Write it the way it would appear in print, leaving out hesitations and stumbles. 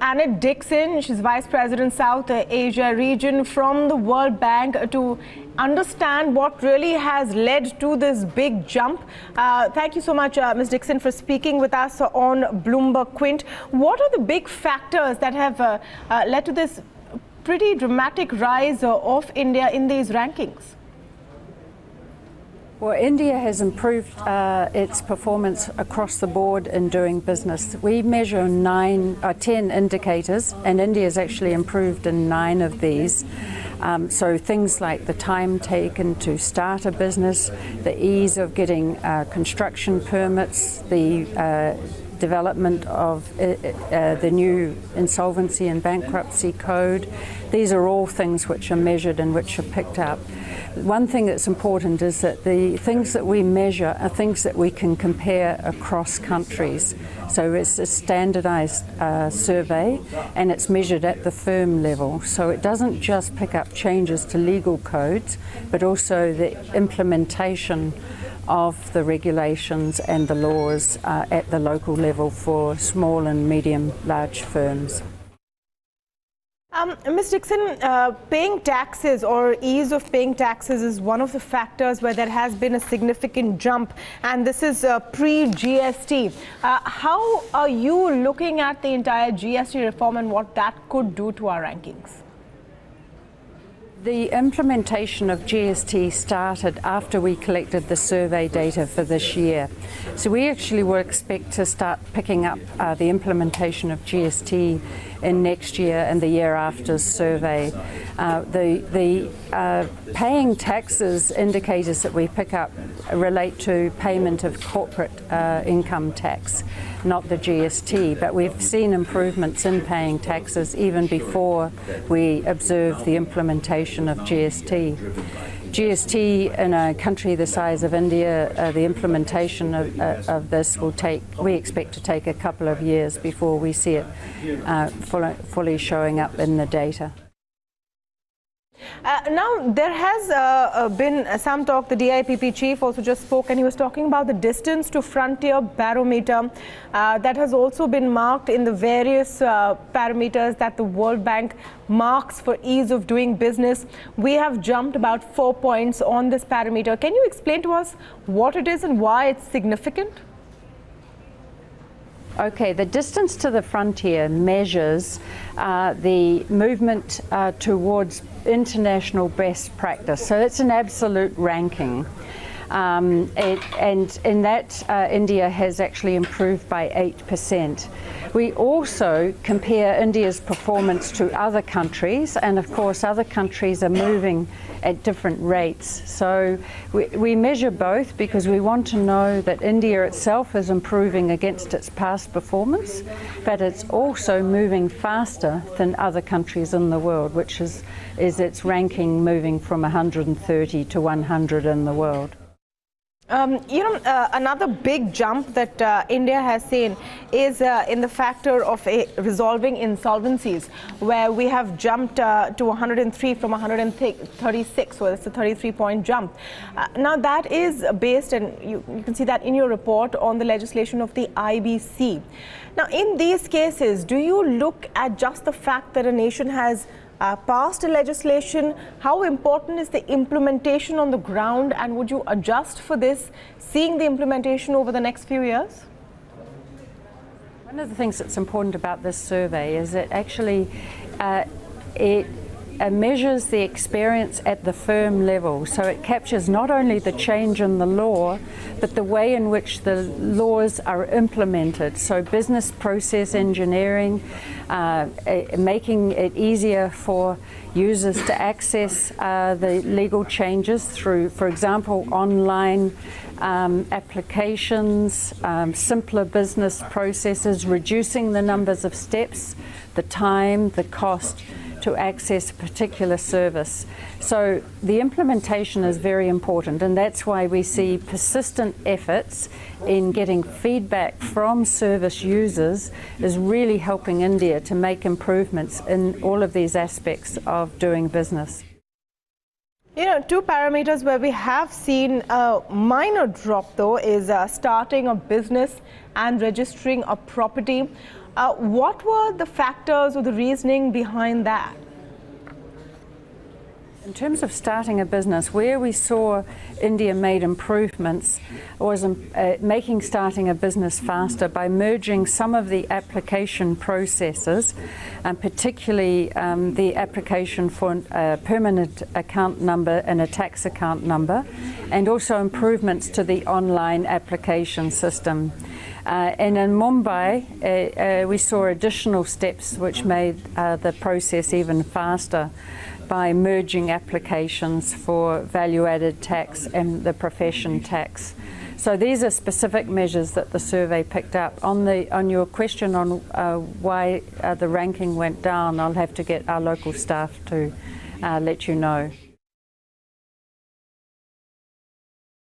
Annette Dixon. She's Vice President, South Asia region from the World Bank, to understand what really has led to this big jump. Thank you so much, Ms. Dixon, for speaking with us on Bloomberg Quint. What are the big factors that have led to this pretty dramatic rise of India in these rankings? Well, India has improved its performance across the board in doing business. We measure 10 indicators, and India has actually improved in 9 of these. So things like the time taken to start a business, the ease of getting construction permits, the development of the new Insolvency and Bankruptcy Code. These are all things which are measured and which are picked up. One thing that's important is that the things that we measure are things that we can compare across countries. So it's a standardized survey, and it's measured at the firm level. So it doesn't just pick up changes to legal codes, but also the implementation of the regulations and the laws at the local level for small and medium large firms. Ms. Dixon, paying taxes or ease of paying taxes is one of the factors where there has been a significant jump, and this is pre-GST. How are you looking at the entire GST reform and what that could do to our rankings? The implementation of GST started after we collected the survey data for this year. So we actually will expect to start picking up the implementation of GST in next year and the year after's survey. The paying taxes indicators that we pick up relate to payment of corporate income tax, not the GST, but we've seen improvements in paying taxes even before we observe the implementation of GST. GST in a country the size of India, the implementation of this will we expect to take a couple of years before we see it fully showing up in the data. Now, there has been some talk. The DIPP chief also just spoke, and he was talking about the distance to frontier barometer that has also been marked in the various parameters that the World Bank marks for ease of doing business. We have jumped about 4 points on this parameter. Can you explain to us what it is and why it's significant? Okay, the distance to the frontier measures the movement towards international best practice. So it's an absolute ranking. And in that, India has actually improved by 8%. We also compare India's performance to other countries, and of course other countries are moving at different rates. So we measure both because we want to know that India itself is improving against its past performance, but it's also moving faster than other countries in the world, which is its ranking moving from 130 to 100 in the world. Another big jump that India has seen is in the factor of resolving insolvencies, where we have jumped to 103 from 136, so it's a 33-point jump. Now that is based, and you can see that in your report, on the legislation of the IBC. Now in these cases, do you look at just the fact that a nation has passed a legislation? How important is the implementation on the ground, and would you adjust for this, seeing the implementation over the next few years? One of the things that's important about this survey is that actually it measures the experience at the firm level. So it captures not only the change in the law, but the way in which the laws are implemented. So business process engineering, making it easier for users to access the legal changes through, for example, online applications, simpler business processes, reducing the numbers of steps, the time, the cost to access a particular service. So the implementation is very important, and that's why we see persistent efforts in getting feedback from service users is really helping India to make improvements in all of these aspects of doing business. You know, two parameters where we have seen a minor drop, though, is starting a business and registering a property. What were the factors or the reasoning behind that? In terms of starting a business, where we saw India made improvements was making starting a business faster by merging some of the application processes, and particularly the application for a permanent account number and a tax account number, and also improvements to the online application system. And in Mumbai, we saw additional steps which made the process even faster by merging applications for value-added tax and the profession tax. So these are specific measures that the survey picked up. On your question on why the ranking went down, I'll have to get our local staff to let you know.